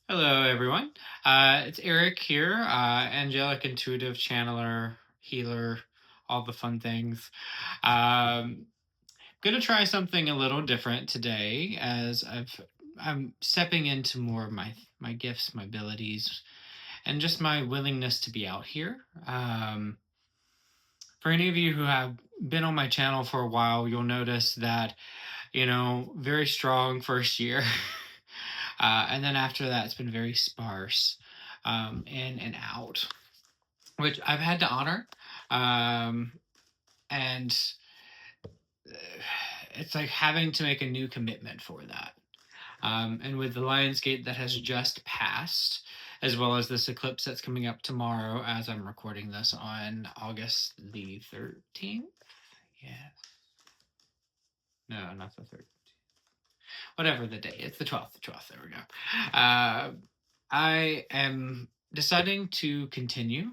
Hello, everyone. It's Eric here, angelic intuitive channeler, healer, all the fun things. Um, Gonna try something a little different today, as I'm stepping into more of my gifts, my abilities, and just my willingness to be out here. For any of you who have been on my channel for a while, you'll notice that very strong first year. And then after that, it's been very sparse, in and out, which I've had to honor. Um, and uh, it's like having to make a new commitment for that. And with the Lionsgate that has just passed, as well as this eclipse that's coming up tomorrow, as I'm recording this on August the 13th. Yeah. No, not the 13th. Whatever the day. It's the 12th. The 12th. There we go. I am deciding to continue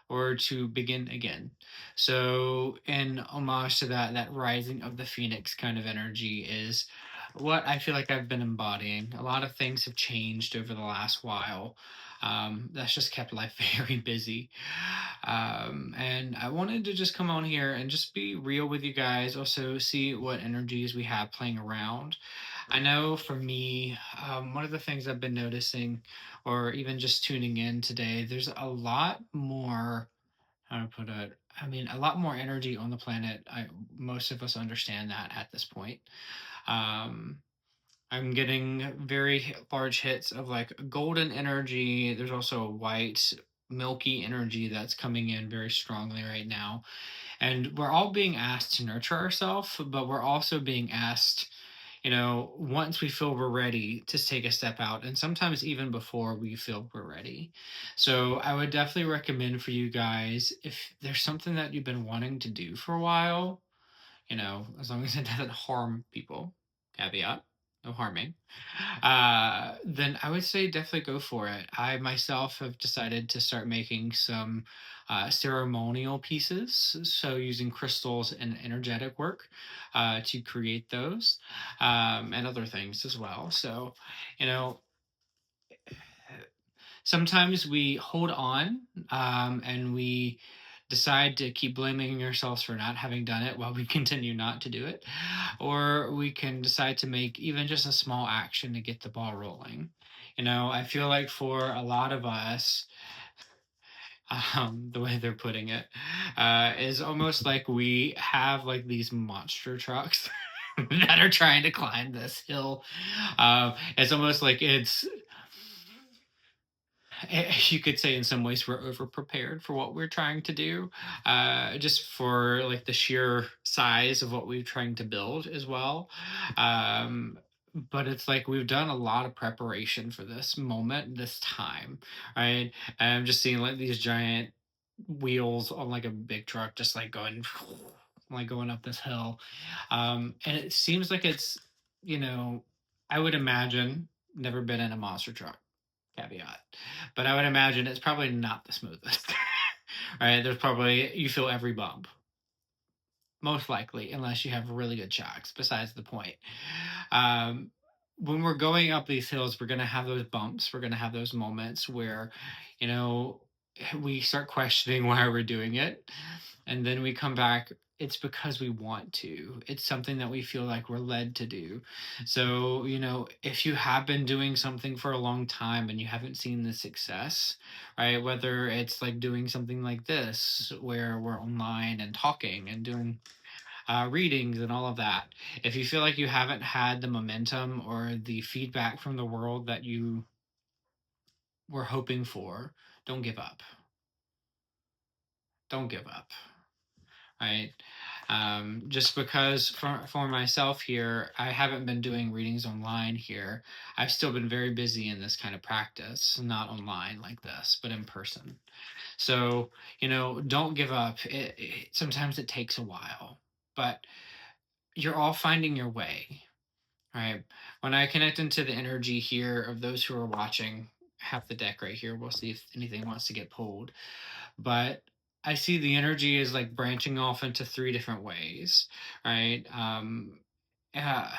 or to begin again. So, in homage to that rising of the phoenix kind of energy is what I feel like I've been embodying. A lot of things have changed over the last while. That's just kept life very busy. And I wanted to just come on here and just be real with you guys, also see what energies we have playing around. I know for me, one of the things I've been noticing, or even just tuning in today, there's a lot more, how to put it, I mean, a lot more energy on the planet. Most of us understand that at this point. Um, I'm getting very large hits of like golden energy. There's also a white, milky energy that's coming in very strongly right now. And we're all being asked to nurture ourselves, but we're also being asked, once we feel we're ready, to take a step out, and sometimes even before we feel we're ready. So I would definitely recommend for you guys, if there's something that you've been wanting to do for a while, as long as it doesn't harm people, caveat, no harming, then I would say definitely go for it. I myself have decided to start making some ceremonial pieces, so using crystals and energetic work to create those, and other things as well. So, you know, sometimes we hold on, and we decide to keep blaming ourselves for not having done it while we continue not to do it. Or we can decide to make even just a small action to get the ball rolling. I feel like for a lot of us, the way they're putting it, is almost like we have like these monster trucks that are trying to climb this hill. It's almost like you could say in some ways we're over prepared for what we're trying to do, just for like the sheer size of what we're trying to build as well. But it's like we've done a lot of preparation for this moment, this time, right? And I'm just seeing like these giant wheels on like a big truck just like going like going up this hill. And it seems like it's, you know I would imagine, never been in a monster truck, caveat. But I would imagine it's probably not the smoothest. Right? There's probably, you feel every bump, most likely, unless you have really good shocks. Besides the point. Um, when we're going up these hills, we're going to have those bumps. We're going to have those moments where, you know, we start questioning why we're doing it. And then we come back. It's because we want to. It's something that we feel like we're led to do. So, if you have been doing something for a long time and you haven't seen the success, right? Whether it's like doing something like this, where we're online and talking and doing readings and all of that. If you feel like you haven't had the momentum or the feedback from the world that you were hoping for, don't give up. Don't give up. Right? Just because for myself here, I haven't been doing readings online here. I've still been very busy in this kind of practice, not online like this, but in person. So, don't give up. Sometimes it takes a while, but you're all finding your way. Right. When I connect into the energy here of those who are watching, half the deck right here, we'll see if anything wants to get pulled. But I see the energy is like branching off into three different ways, right? Uh,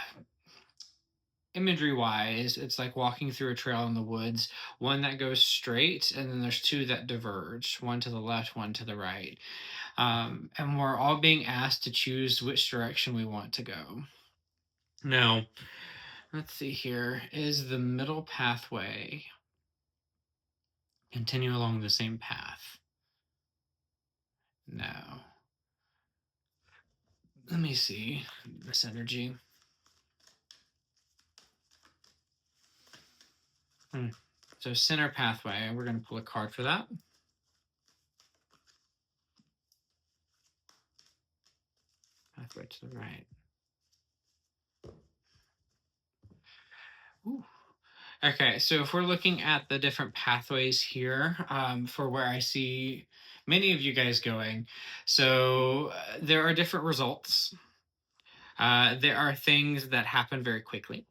imagery wise, it's like walking through a trail in the woods, one that goes straight, and then there's two that diverge, one to the left, one to the right. And we're all being asked to choose which direction we want to go. Now, let's see here. Is the middle pathway continue along the same path? No. Let me see this energy. So center pathway, we're going to pull a card for that. Pathway to the right. Ooh. Okay, so if we're looking at the different pathways here, for where I see many of you guys going, so there are different results. There are things that happen very quickly.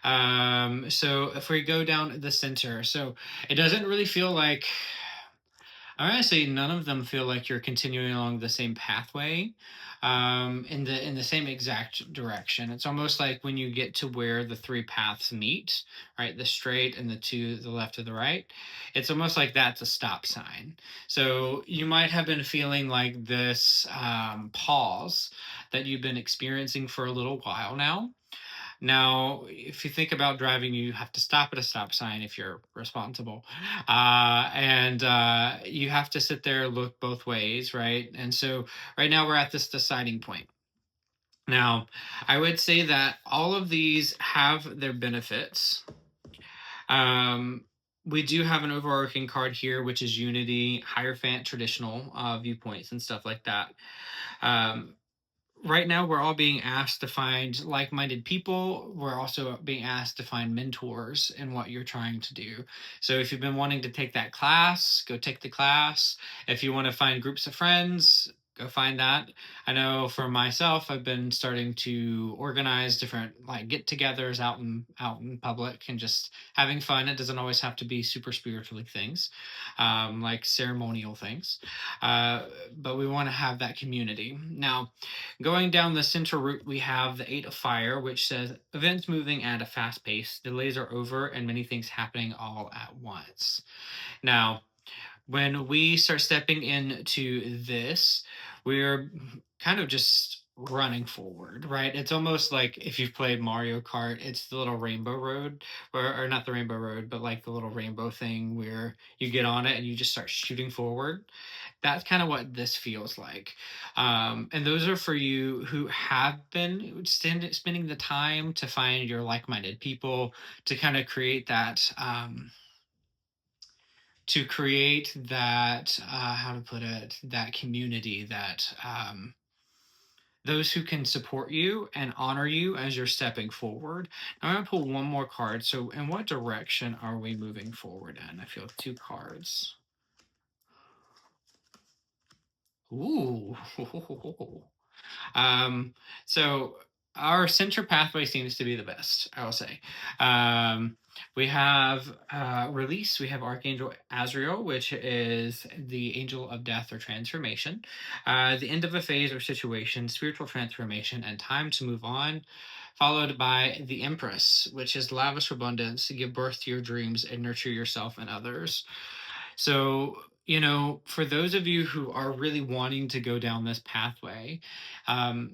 So if we go down the center, so it doesn't really feel like, I'm gonna say none of them feel like you're continuing along the same pathway, in the same exact direction. It's almost like when you get to where the three paths meet, right? The straight and the two, the left or the right. It's almost like that's a stop sign. So you might have been feeling like this pause that you've been experiencing for a little while now. Now, if you think about driving, you have to stop at a stop sign if you're responsible. And you have to sit there, look both ways, right? And so right now we're at this deciding point. Now, I would say that all of these have their benefits. We do have an overarching card here, which is unity, Hierophant, traditional viewpoints, and stuff like that. Um, right now we're all being asked to find like-minded people. We're also being asked to find mentors in what you're trying to do. So if you've been wanting to take that class, go take the class. If you want to find groups of friends, go find that. I know for myself, I've been starting to organize different like get-togethers out in public and just having fun. It doesn't always have to be super spiritually things, like ceremonial things, uh, but we want to have that community. Now, going down the center route, we have the Eight of Fire, which says events moving at a fast pace, delays are over, and many things happening all at once. Now, when we start stepping into this, we're kind of just running forward, right? It's almost like if you've played Mario Kart, it's the little rainbow road, or not the rainbow road, but like the little rainbow thing where you get on it and you just start shooting forward. That's kind of what this feels like. And those are for you who have been spending the time to find your like-minded people to kind of create that. To create that, how to put it, that community, that those who can support you and honor you as you're stepping forward. Now I'm going to pull one more card. So in what direction are we moving forward in? I feel two cards. Ooh. Um, so our center pathway seems to be the best, I will say. We have release. We have Archangel Azrael, which is the angel of death or transformation, the end of a phase or situation, spiritual transformation, and time to move on. Followed by the Empress, which is lavish abundance, give birth to your dreams and nurture yourself and others. So, for those of you who are really wanting to go down this pathway, um,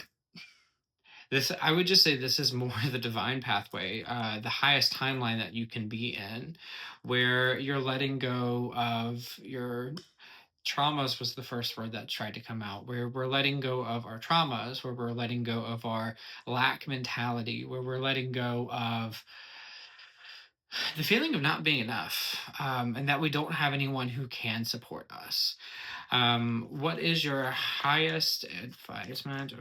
this I would just say this is more the divine pathway, the highest timeline that you can be in, where you're letting go of your traumas was the first word that tried to come out, where we're letting go of our traumas, where we're letting go of our lack mentality, where we're letting go of the feeling of not being enough, and that we don't have anyone who can support us. What is your highest advisement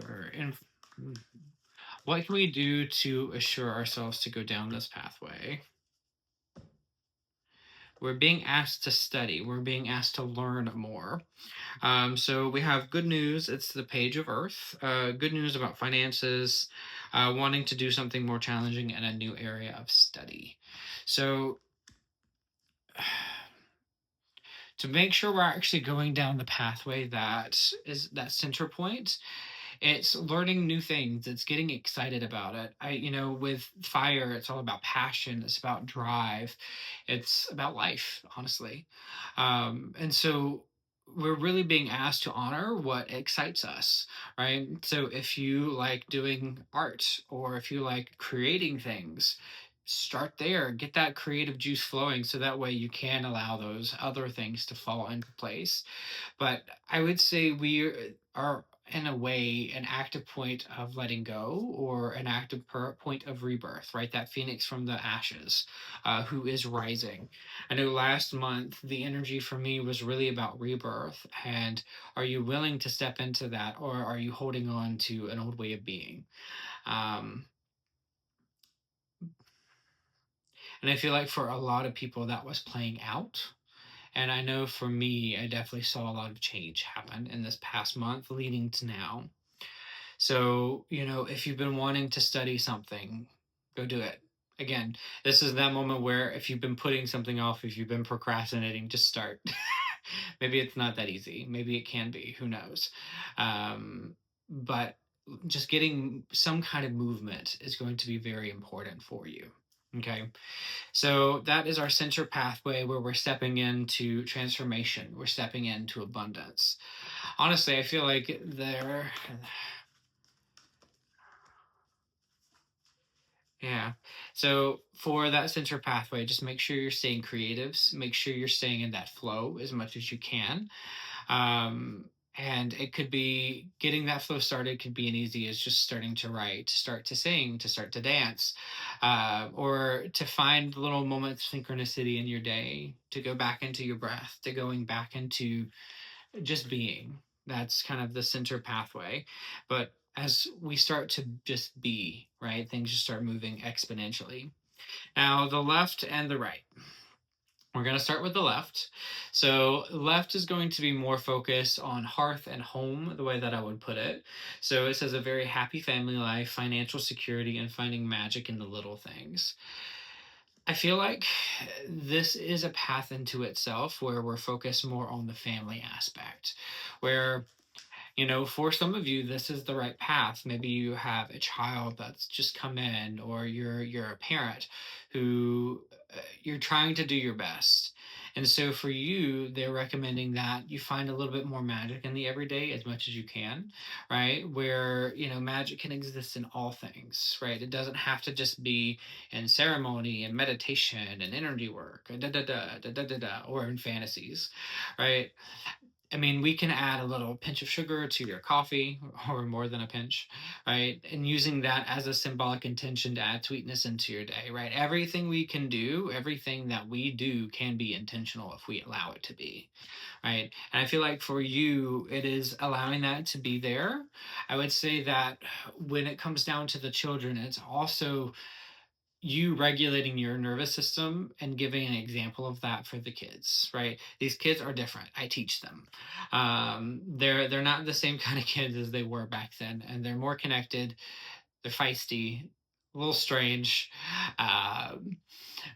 what can we do to assure ourselves to go down this pathway? We're being asked to study. We're being asked to learn more. So we have good news. It's the Page of Earth. Good news about finances, wanting to do something more challenging in a new area of study. So to make sure we're actually going down the pathway that is that center point, It's learning new things. It's getting excited about it. With fire, it's all about passion. It's about drive. It's about life, honestly. And so we're really being asked to honor what excites us, right? So if you like doing art or if you like creating things, start there, get that creative juice flowing so that way you can allow those other things to fall into place. But I would say we are, in a way, an active point of letting go or an active point of rebirth, right? That phoenix from the ashes, who is rising. I know last month the energy for me was really about rebirth. And are you willing to step into that, or are you holding on to an old way of being? Um, and I feel like for a lot of people that was playing out. And I know for me, I definitely saw a lot of change happen in this past month leading to now. So, if you've been wanting to study something, go do it. Again, this is that moment where if you've been putting something off, if you've been procrastinating, just start. Maybe it's not that easy. Maybe it can be. Who knows? But just getting some kind of movement is going to be very important for you. Okay. So that is our center pathway where we're stepping into transformation. We're stepping into abundance. Honestly, I feel like yeah. So for that center pathway, just make sure you're staying creatives. Make sure you're staying in that flow as much as you can. Um, and it could be getting that flow started could be as easy as just starting to write, to start to sing, to start to dance, or to find little moments of synchronicity in your day, to go back into your breath, to going back into just being. That's kind of the center pathway. But as we start to just be, right, things just start moving exponentially. Now, the left and the right. We're going to start with the left. So, left is going to be more focused on hearth and home, the way that I would put it. So, it says a very happy family life, financial security, and finding magic in the little things. I feel like this is a path into itself where we're focused more on the family aspect, where for some of you, this is the right path. Maybe you have a child that's just come in, or you're a parent who you're trying to do your best. And so for you, they're recommending that you find a little bit more magic in the everyday as much as you can, right? Where, magic can exist in all things, right? It doesn't have to just be in ceremony and meditation and energy work, da da da da da da da, or in fantasies, right? I mean, we can add a little pinch of sugar to your coffee, or more than a pinch, right? And using that as a symbolic intention to add sweetness into your day, right? Everything we can do, everything that we do can be intentional if we allow it to be, right? And I feel like for you, it is allowing that to be there. I would say that when it comes down to the children, it's also you regulating your nervous system and giving an example of that for the kids, right? These kids are different. I teach them. They're not the same kind of kids as they were back then, and they're more connected. They're feisty, a little strange,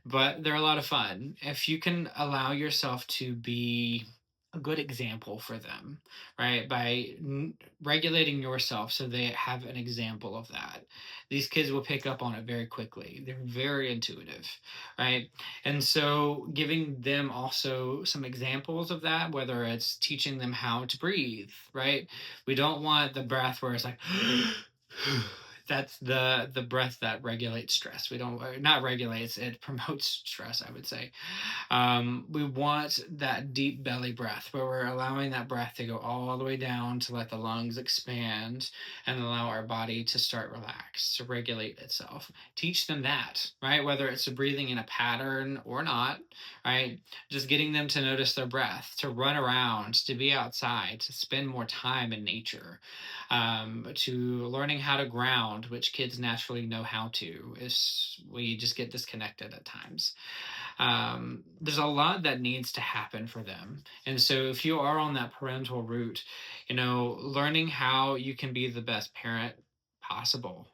but they're a lot of fun. If you can allow yourself to be a good example for them, right? By regulating yourself so they have an example of that. These kids will pick up on it very quickly. They're very intuitive, right? And so giving them also some examples of that, whether it's teaching them how to breathe, right? We don't want the breath where it's like, that's the breath that regulates stress. We don't, not regulates, it promotes stress, I would say. We want that deep belly breath where we're allowing that breath to go all the way down to let the lungs expand and allow our body to start relax, to regulate itself. Teach them that, right? Whether it's breathing in a pattern or not, right? Just getting them to notice their breath, to run around, to be outside, to spend more time in nature, to learning how to ground, which kids naturally know how to. Is we just get disconnected at times. There's a lot that needs to happen for them. And so if you are on that parental route, learning how you can be the best parent possible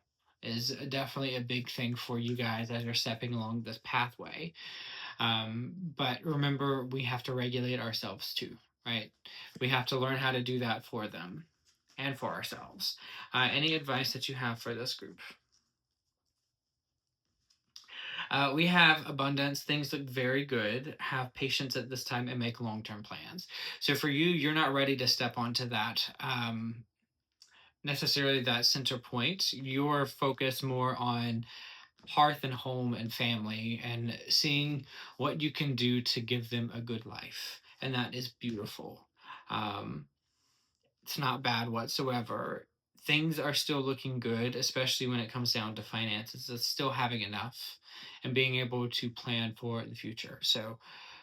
is definitely a big thing for you guys as you're stepping along this pathway. But remember, we have to regulate ourselves too, right? We have to learn how to do that for them. and for ourselves. Any advice that you have for this group? We have abundance. Things look very good. Have patience at this time and make long term plans. So for you, you're not ready to step onto that necessarily that center point. You're focused more on hearth and home and family and seeing what you can do to give them a good life. And that is beautiful. Um, it's not bad whatsoever. Things are still looking good, especially when it comes down to finances. It's still having enough and being able to plan for the future. So,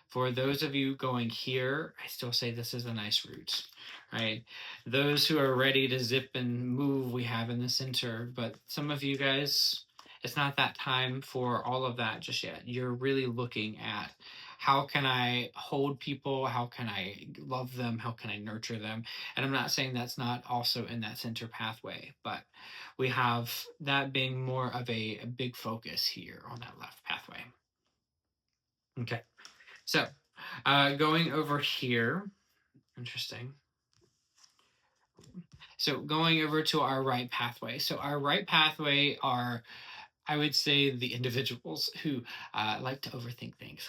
for those of you going here, I still say this is a nice route, right? Those who are ready to zip and move, we have in the center, but some of you guys, it's not that time for all of that just yet. You're really looking at how can I hold people? How can I love them? How can I nurture them? And I'm not saying that's not also in that center pathway, but we have that being more of a big focus here on that left pathway. Okay. So going over here, interesting. So going over to our right pathway. So our right pathway are, I would say, the individuals who like to overthink things.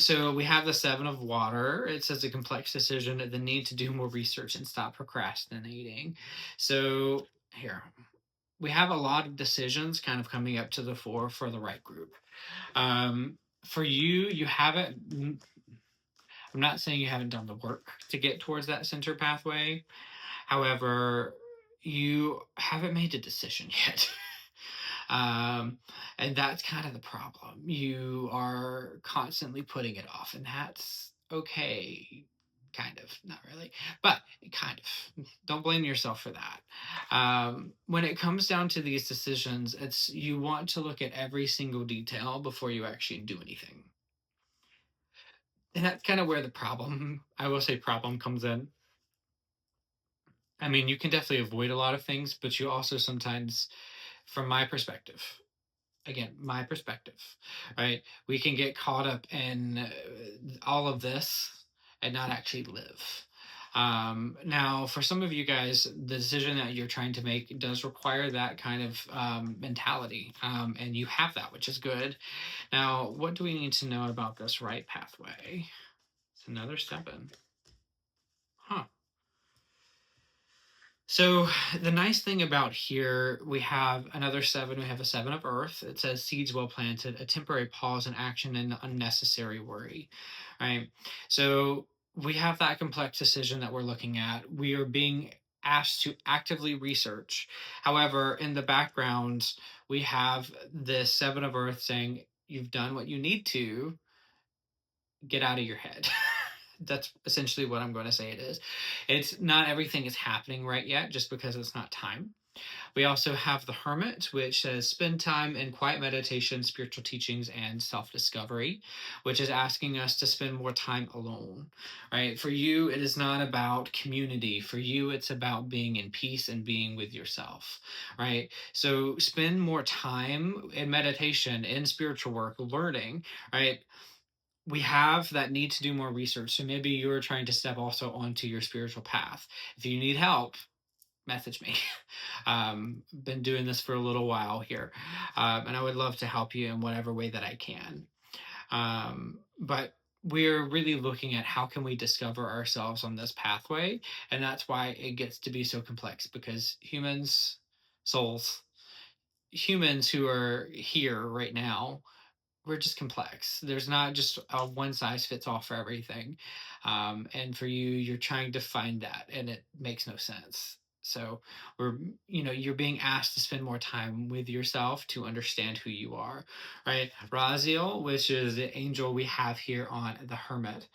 So we have the Seven of Water. It says a complex decision, the need to do more research and stop procrastinating. So here, we have a lot of decisions kind of coming up to the fore for the right group. For you, you haven't. I'm not saying you haven't done the work to get towards that center pathway. However, you haven't made a decision yet. um, and that's kind of the problem. You are constantly putting it off, and that's okay. Kind of, not really, but kind of. Don't blame yourself for that. When it comes down to these decisions, it's you want to look at every single detail before you actually do anything. And that's kind of where the problem, I will say, problem comes in. I mean, you can definitely avoid a lot of things, but you also sometimes, from my perspective, again, my perspective, right? We can get caught up in all of this and not actually live. Now, for some of you guys, the decision that you're trying to make does require that kind of mentality, and you have that, which is good. Now, what do we need to know about this right pathway? It's another 7. Huh. So the nice thing about here, we have another 7. We have a 7 of Earth. It says seeds well planted, a temporary pause in action, and unnecessary worry. Right. So we have that complex decision that we're looking at. We are being asked to actively research. However, in the background, we have the 7 of Earth saying, you've done what you need to get out of your head. That's essentially what I'm going to say it is. It's not everything is happening right yet just because it's not time. We also have the Hermit, which says spend time in quiet meditation, spiritual teachings, and self discovery, which is asking us to spend more time alone, right? For you, it is not about community. For you, it's about being in peace and being with yourself, right? So spend more time in meditation, in spiritual work, learning, right? We have that need to do more research. So maybe you're trying to step also onto your spiritual path. If you need help, message me. Been doing this for a little while here, and I would love to help you in whatever way that I can. But we're really looking at how can we discover ourselves on this pathway, and that's why it gets to be so complex because humans, souls, humans who are here right now, we're just complex. There's not just a one size fits all for everything. And for you, you're trying to find that, and it makes no sense. So we're, you're being asked to spend more time with yourself to understand who you are, right? Raziel, which is the angel we have here on the Hermit,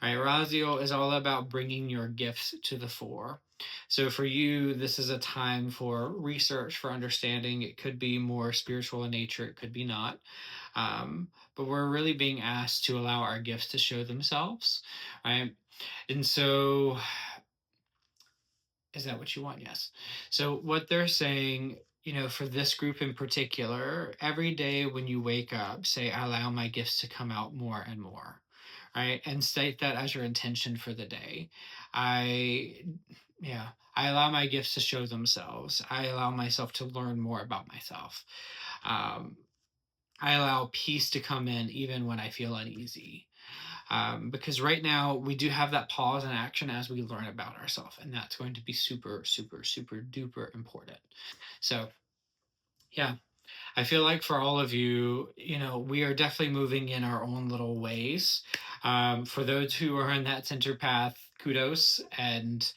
right? Raziel is all about bringing your gifts to the fore. So for you, this is a time for research, for understanding. It could be more spiritual in nature. It could be not. But we're really being asked to allow our gifts to show themselves, right? And so, is that what you want? Yes. So, what they're saying, for this group in particular, every day when you wake up, say, I allow my gifts to come out more and more, right? And state that as your intention for the day. I, yeah, I allow my gifts to show themselves. I allow myself to learn more about myself. Um, I allow peace to come in even when I feel uneasy. Because right now we do have that pause and action as we learn about ourselves, and that's going to be super, super, super duper important. So, yeah, I feel like for all of you, we are definitely moving in our own little ways. For those who are in that center path, kudos. And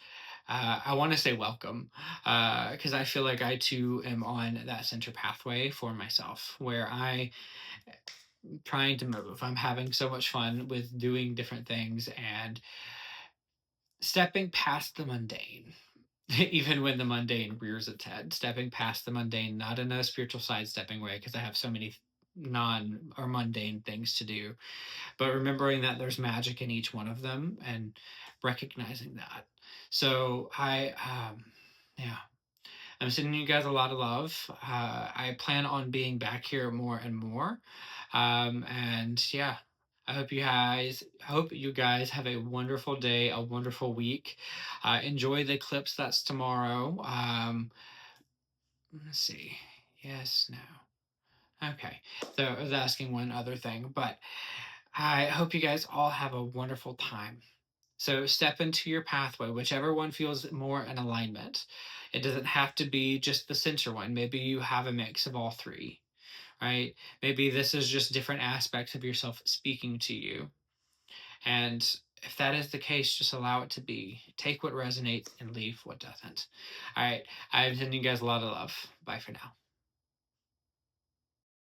I want to say welcome, because I feel like I too am on that center pathway for myself where I trying to move. I'm having so much fun with doing different things and stepping past the mundane. Even when the mundane rears its head, stepping past the mundane, not in a spiritual sidestepping way, because I have so many non or mundane things to do, but remembering that there's magic in each one of them and recognizing that. So yeah, I'm sending you guys a lot of love. I plan on being back here more and more. And yeah, I hope you guys have a wonderful day, a wonderful week. Enjoy the eclipse that's tomorrow. Let's see. Yes, no. Okay. So I was asking one other thing, but I hope you guys all have a wonderful time. So step into your pathway, whichever one feels more in alignment. It doesn't have to be just the center one. Maybe you have a mix of all three, right? Maybe this is just different aspects of yourself speaking to you. And if that is the case, just allow it to be. Take what resonates and leave what doesn't. All right. I'm sending you guys a lot of love. Bye for now.